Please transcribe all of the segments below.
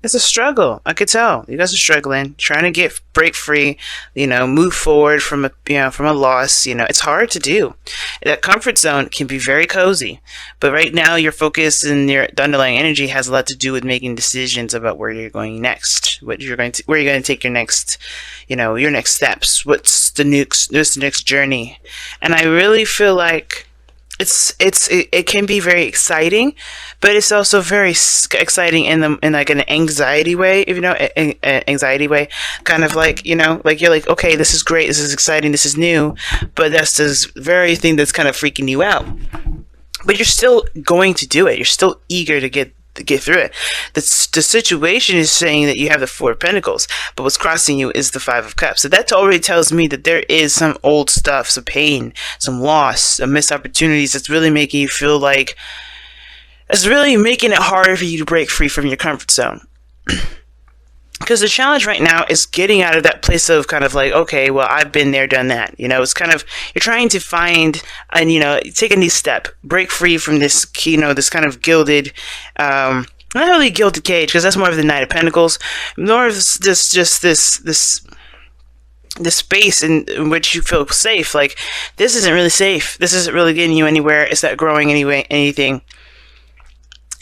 It's a struggle. I could tell you guys are struggling, trying to break free, move forward from a loss. It's hard to do. That comfort zone can be very cozy, but right now your focus and the underlying energy has a lot to do with making decisions about where you're going next, where you're going to take your next, your next steps. What's the next journey? And I really feel like it can be very exciting, but it's also very exciting in like an anxiety way, anxiety way, kind of like, like you're like, okay, this is great, this is exciting, this is new, but that's this very thing that's kind of freaking you out. But you're still going to do it. You're still eager to get through it. The situation is saying that you have the Four of Pentacles, but what's crossing you is the Five of Cups. So that already tells me that there is some old stuff, some pain, some loss, some missed opportunities that's really making you feel like it's really making it harder for you to break free from your comfort zone. Because the challenge right now is getting out of that place of kind of like, okay, well, I've been there, done that. It's kind of, you're trying to find and, take a new step, break free from this, this kind of gilded, not really gilded cage, because that's more of the Knight of Pentacles, more of this space in which you feel safe. Like, this isn't really safe. This isn't really getting you anywhere. It's not growing anything.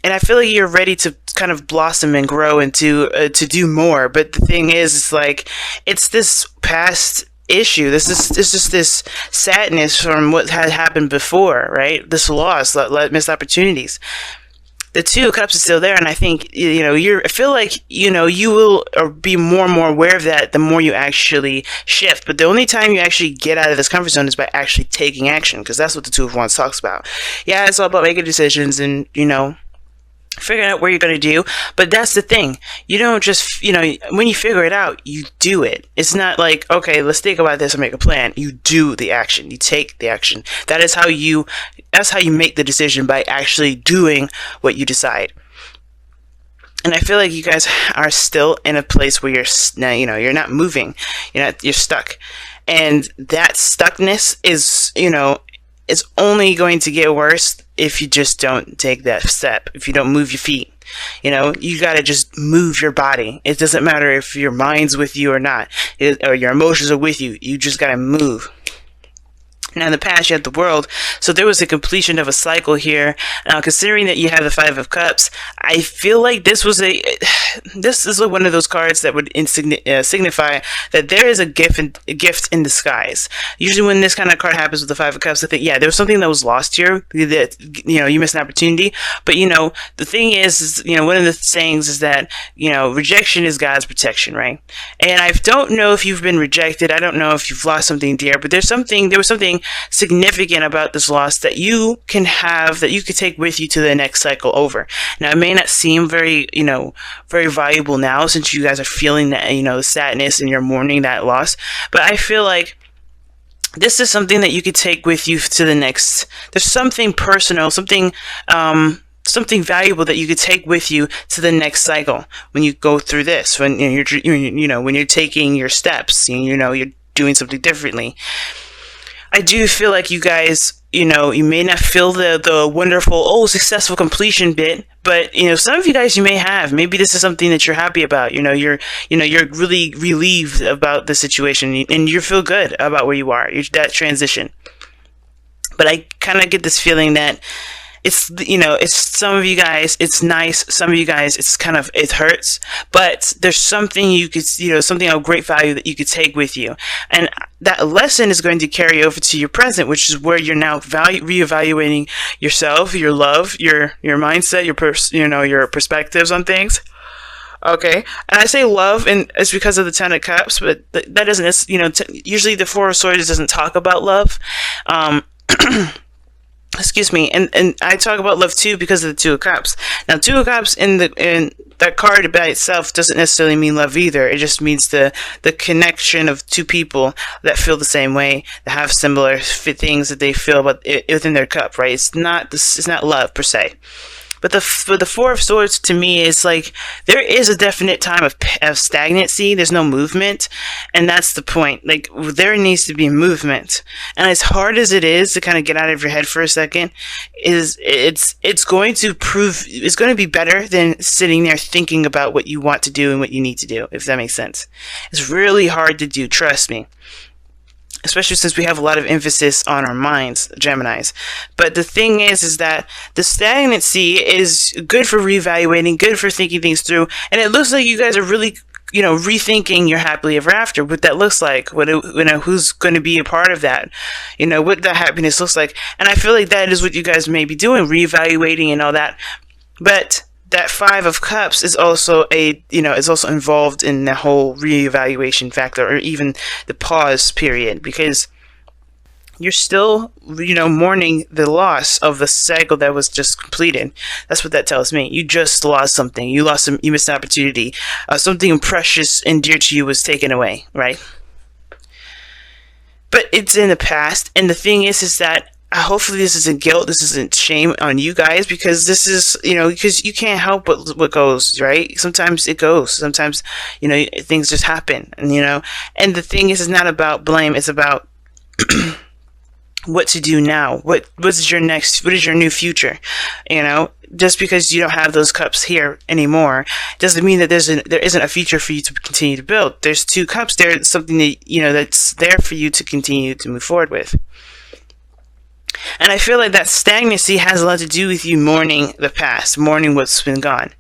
And I feel like you're ready to kind of blossom and grow and to do more. But the thing is, it's like, it's this past issue. This is just this sadness from what had happened before, right? This loss, missed opportunities. The Two of Cups is still there, and I think, I feel like, you will be more and more aware of that the more you actually shift. But the only time you actually get out of this comfort zone is by actually taking action, because that's what the Two of Wands talks about. Yeah, it's all about making decisions and, figuring out what you're going to do. But that's the thing. You don't just, when you figure it out, you do it. It's not like, okay, let's think about this and make a plan. You do the action. You take the action. That's how you make the decision, by actually doing what you decide. And I feel like you guys are still in a place where you're not moving. You're stuck. And that stuckness is, it's only going to get worse if you just don't take that step, if you don't move your feet. You got to just move your body. It doesn't matter if your mind's with you or not, or your emotions are with you. You just got to move. Now, in the past, you had the World, so there was a completion of a cycle here. Now, considering that you have the Five of Cups, I feel like this is one of those cards that would signify that there is a gift in disguise. Usually, when this kind of card happens with the Five of Cups, I think, yeah, there was something that was lost here. That you missed an opportunity. But the thing is one of the sayings is that rejection is God's protection, right? And I don't know if you've been rejected. I don't know if you've lost something dear, but there was something significant about this loss that you can have, that you could take with you to the next cycle over. Now, it may not seem very valuable now, since you guys are feeling that, the sadness and you're mourning that loss, but I feel like this is something that you could take with you to the next. There's something personal, something valuable that you could take with you to the next cycle when you go through this, when when you're taking your steps, you're doing something differently. I do feel like you guys, you may not feel the wonderful, successful completion bit, but, some of you guys, you may have. Maybe this is something that you're happy about. You're really relieved about the situation, and you feel good about where you are, that transition. But I kind of get this feeling that it's some of you guys, it's nice. Some of you guys, it hurts, but there's something you could, something of great value that you could take with you. And that lesson is going to carry over to your present, which is where you're now reevaluating yourself, your love, your mindset, your perspectives on things. Okay, and I say love, and it's because of the Ten of Cups, but that doesn't, usually the Four of Swords doesn't talk about love. Excuse me, and I talk about love too because of the Two of Cups. Now, Two of Cups in that card by itself doesn't necessarily mean love either. It just means the connection of two people that feel the same way, that have similar things that they feel about within their cup, right? It's not love per se. But the Four of Swords to me is like there is a definite time of stagnancy. There's no movement, and that's the point. Like there needs to be movement, and as hard as it is to kind of get out of your head for a second, it's going to prove it's going to be better than sitting there thinking about what you want to do and what you need to do. If that makes sense, it's really hard to do. Trust me. Especially since we have a lot of emphasis on our minds, Geminis. But the thing is that the stagnancy is good for reevaluating, good for thinking things through, and it looks like you guys are really, rethinking your happily ever after, what that looks like, who's going to be a part of that, what that happiness looks like. And I feel like that is what you guys may be doing, reevaluating and all that. But that Five of Cups is also is also involved in the whole reevaluation factor, or even the pause period, because you're still, mourning the loss of the cycle that was just completed. That's what that tells me. You just lost something. You missed an opportunity. Something precious and dear to you was taken away, right? But it's in the past, and the thing is that hopefully this isn't guilt, this isn't shame on you guys, because this is, because you can't help what goes, right? Sometimes it goes, sometimes, things just happen, and the thing is, it's not about blame, it's about what to do now. What is your new future? Just because you don't have those cups here anymore doesn't mean that there isn't a future for you to continue to build. There's two cups there, something that, that's there for you to continue to move forward with. And I feel like that stagnancy has a lot to do with you mourning the past, mourning what's been gone.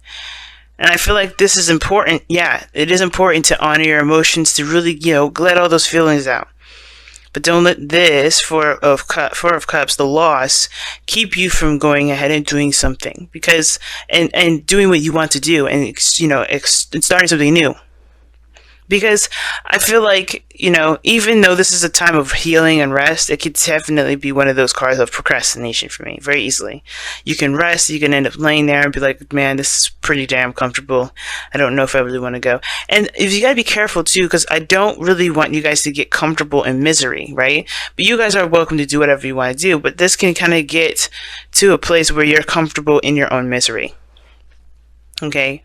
And I feel like this is important. Yeah, it is important to honor your emotions, to really, let all those feelings out. But don't let this Four of Cups, the loss, keep you from going ahead and doing something, because and doing what you want to do, and starting something new. Because I feel like, even though this is a time of healing and rest, it could definitely be one of those cards of procrastination for me, very easily. You can rest, you can end up laying there and be like, man, this is pretty damn comfortable. I don't know if I really want to go. And you gotta be careful too, because I don't really want you guys to get comfortable in misery, right? But you guys are welcome to do whatever you want to do, but this can kind of get to a place where you're comfortable in your own misery. Okay?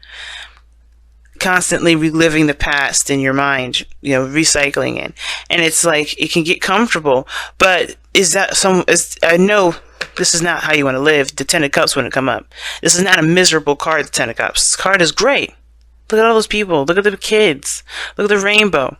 Constantly reliving the past in your mind, recycling it, and it's like it can get comfortable. But I know this is not how you want to live. The Ten of Cups wouldn't come up. This is not a miserable card. The Ten of Cups. This card is great. Look at all those people. Look at the kids. Look at the rainbow.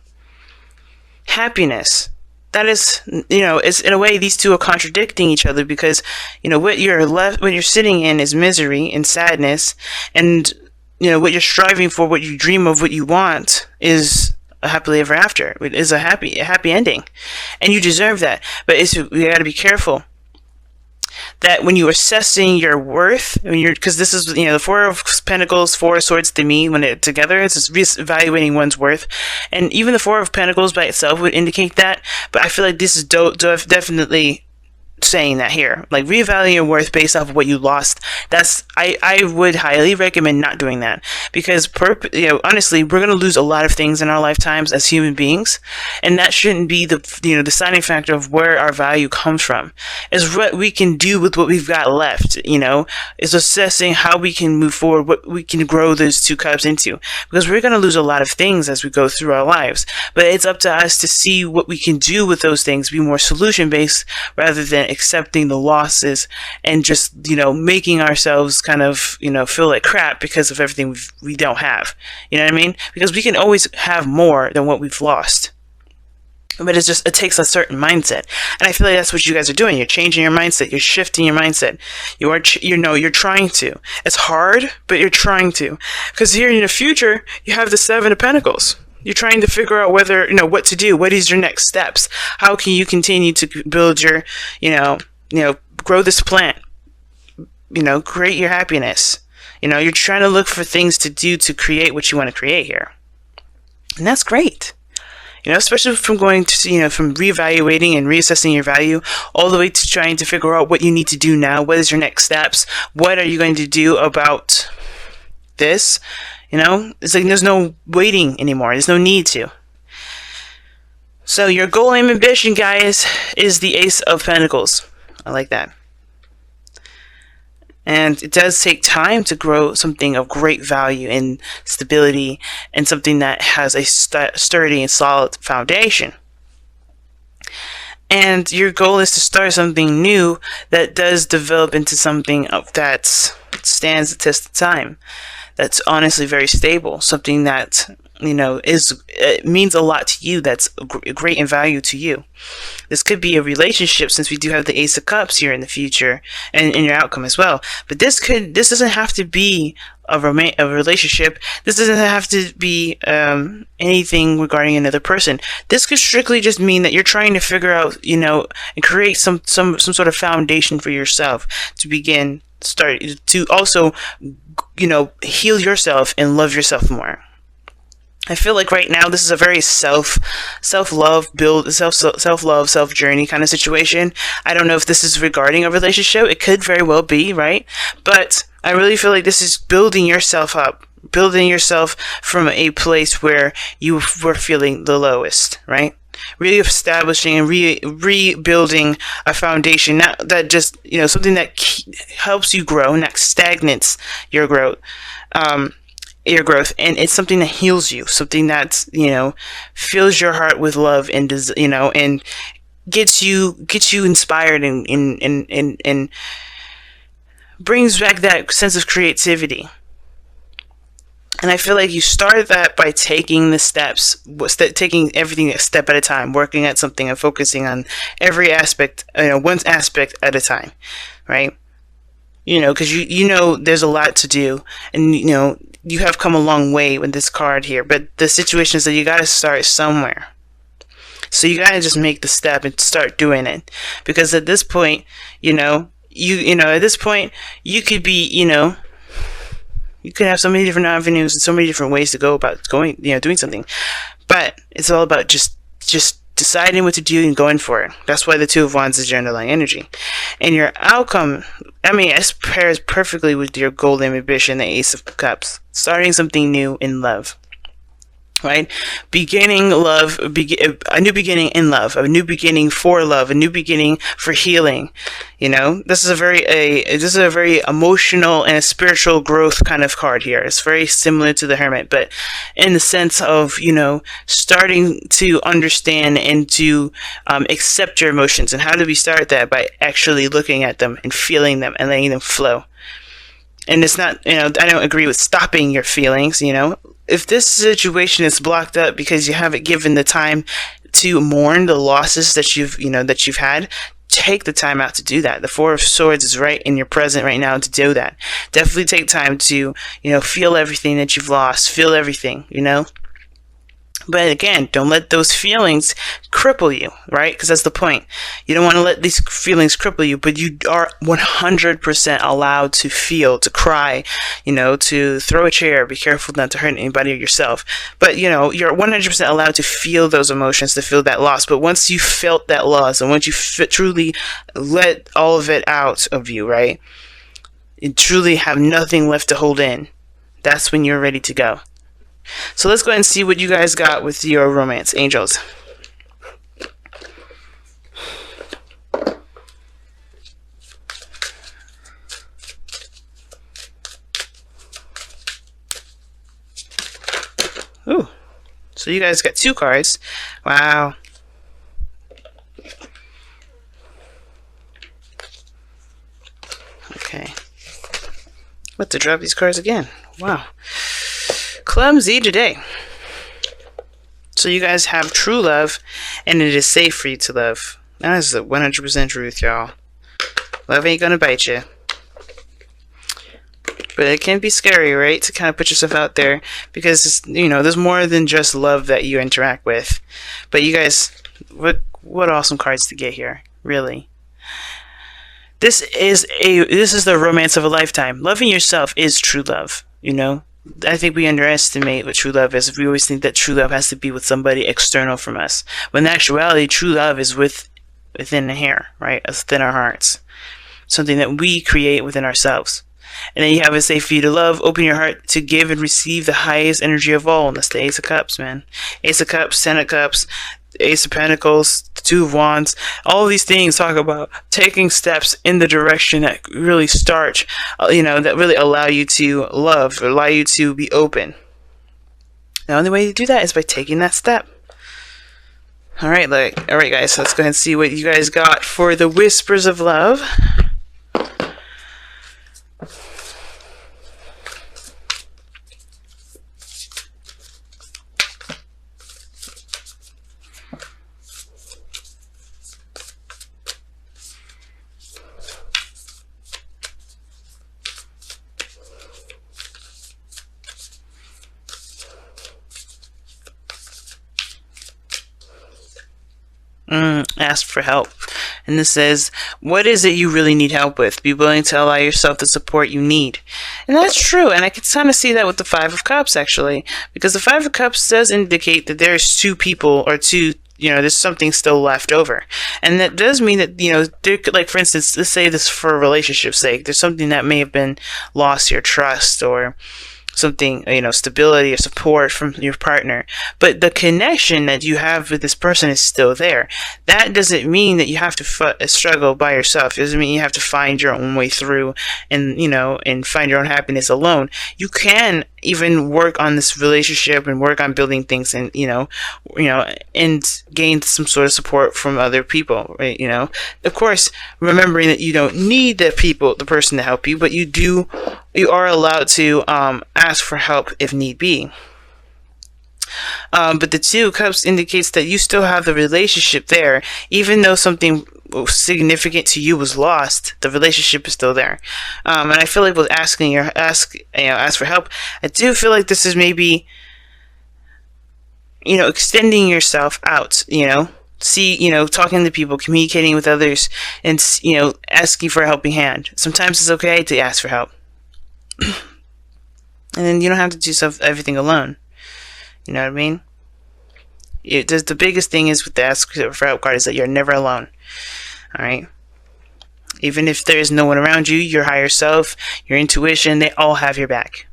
Happiness. That is, it's in a way these two are contradicting each other, because what you're sitting in is misery and sadness, and what you're striving for, what you dream of, what you want is a happily ever after. It is a happy ending. And you deserve that. But you gotta be careful that when you're assessing your worth, because this is, the Four of Pentacles, Four of Swords to me, when they're together, it's just evaluating one's worth. And even the Four of Pentacles by itself would indicate that. But I feel like this is definitely saying that here, like reevaluating your worth based off of what you lost. I would highly recommend not doing that, because honestly, we're going to lose a lot of things in our lifetimes as human beings, and that shouldn't be the deciding factor of where our value comes from. Is what we can do with what we've got left. Is assessing how we can move forward, what we can grow those two cups into, because we're going to lose a lot of things as we go through our lives. But it's up to us to see what we can do with those things, be more solution based rather than accepting the losses and just making ourselves kind of feel like crap because of everything we don't have. You know what I mean? Because we can always have more than what we've lost, but it takes a certain mindset. And I feel like that's what you guys are doing. You're changing your mindset. You're shifting your mindset. You're trying to. It's hard, but you're trying to, because here in the future you have the Seven of Pentacles. You're trying to figure out whether, what to do. What is your next steps? How can you continue to build your, grow this plant? Create your happiness. You're trying to look for things to do to create what you want to create here. And that's great. Especially from going to, from reevaluating and reassessing your value all the way to trying to figure out what you need to do now. What is your next steps? What are you going to do about this? It's like there's no waiting anymore. There's no need to. So your goal, aim, ambition, guys, is the Ace of Pentacles. I like that. And it does take time to grow something of great value and stability, and something that has a sturdy and solid foundation. And your goal is to start something new that does develop into something that stands the test of time, that's honestly very stable, something that, it means a lot to you, that's great in value to you. This could be a relationship, since we do have the Ace of Cups here in the future, and in your outcome as well. But this doesn't have to be a relationship. This doesn't have to be anything regarding another person. This could strictly just mean that you're trying to figure out, and create some sort of foundation for yourself to to also, heal yourself and love yourself more. I feel like right now this is a very self-love journey kind of situation. I don't know if this is regarding a relationship. It could very well be, right? But I really feel like this is building yourself up, building yourself from a place where you were feeling the lowest, right? Reestablishing and rebuilding a foundation, not that just, something that helps you grow, not stagnates your growth. And it's something that heals you, something that, fills your heart with love, and and gets you inspired, and brings back that sense of creativity. And I feel like you start that by taking the steps, taking everything a step at a time, working at something and focusing on every aspect, one aspect at a time, right? Because there's a lot to do, and you have come a long way with this card here, but the situation is that you got to start somewhere. So you got to just make the step and start doing it, because at this point, at this point, you could be, you could have so many different avenues and so many different ways to go about doing something, but it's all about just deciding what to do and going for it. That's why the Two of Wands is your underlying energy. And your outcome, it pairs perfectly with your golden ambition, the Ace of Cups. Starting something new in love. Right? Beginning love, a new beginning in love, a new beginning for love, a new beginning for healing. This is a very emotional and a spiritual growth kind of card here. It's very similar to the Hermit, but in the sense of, starting to understand and to accept your emotions. And how do we start that? By actually looking at them and feeling them and letting them flow. And it's not, I don't agree with stopping your feelings, If this situation is blocked up because you haven't given the time to mourn the losses that you've had, take the time out to do that. The Four of Swords is right in your present right now to do that. Definitely take time to, feel everything that you've lost, feel everything, But again, don't let those feelings cripple you, right? Because that's the point. You don't want to let these feelings cripple you, but you are 100% allowed to feel, to cry, to throw a chair. Be careful not to hurt anybody or yourself. But, you're 100% allowed to feel those emotions, to feel that loss. But once you felt that loss, and once you truly let all of it out of you, right? You truly have nothing left to hold in. That's when you're ready to go. So let's go ahead and see what you guys got with your romance angels. Ooh. So you guys got 2 cards. Wow. Okay. What to drop these cards again? Wow. Clumsy today. So you guys have true love, and it is safe for you to love. That is the 100% truth, y'all. Love ain't gonna bite you. But it can be scary, right? To kind of put yourself out there, because there's more than just love that you interact with. But you guys, what awesome cards to get here, really. This is the romance of a lifetime. Loving yourself is true love, I think we underestimate what true love is. We always think that true love has to be with somebody external from us. When in actuality, true love is within here, right? Within our hearts. Something that we create within ourselves. And then you have it safe for you to love, open your heart to give and receive the highest energy of all. And that's the Ace of Cups, man. Ace of Cups, Ten of Cups. Ace of Pentacles, the Two of Wands, all of these things talk about taking steps in the direction that really start, that really allow you to love, or allow you to be open. The only way to do that is by taking that step. Alright, guys, so let's go ahead and see what you guys got for the Whispers of Love. Ask for help. And this says, what is it you really need help with? Be willing to allow yourself the support you need. And that's true. And I can kind of see that with the Five of Cups, actually. Because the Five of Cups does indicate that there's two people, or two, there's something still left over. And that does mean that, there could, like, for instance, let's say this for a relationship's sake. There's something that may have been lost, your trust, or something, stability or support from your partner, but the connection that you have with this person is still there. That doesn't mean that you have to struggle by yourself. It doesn't mean you have to find your own way through and find your own happiness alone. You can even work on this relationship and work on building things, and and gain some sort of support from other people, right? Of course, remembering that you don't need the person to help you, but you are allowed to ask for help if need be. But the Two of Cups indicates that you still have the relationship there, even though something significant to you was lost. The relationship is still there, and I feel like with ask for help, I do feel like this is maybe extending yourself out. Talking to people, communicating with others, and asking for a helping hand. Sometimes it's okay to ask for help, and then you don't have to do everything alone. You know what I mean? The biggest thing is with the ask for help card is that you're never alone. Alright? Even if there is no one around you, your higher self, your intuition, they all have your back.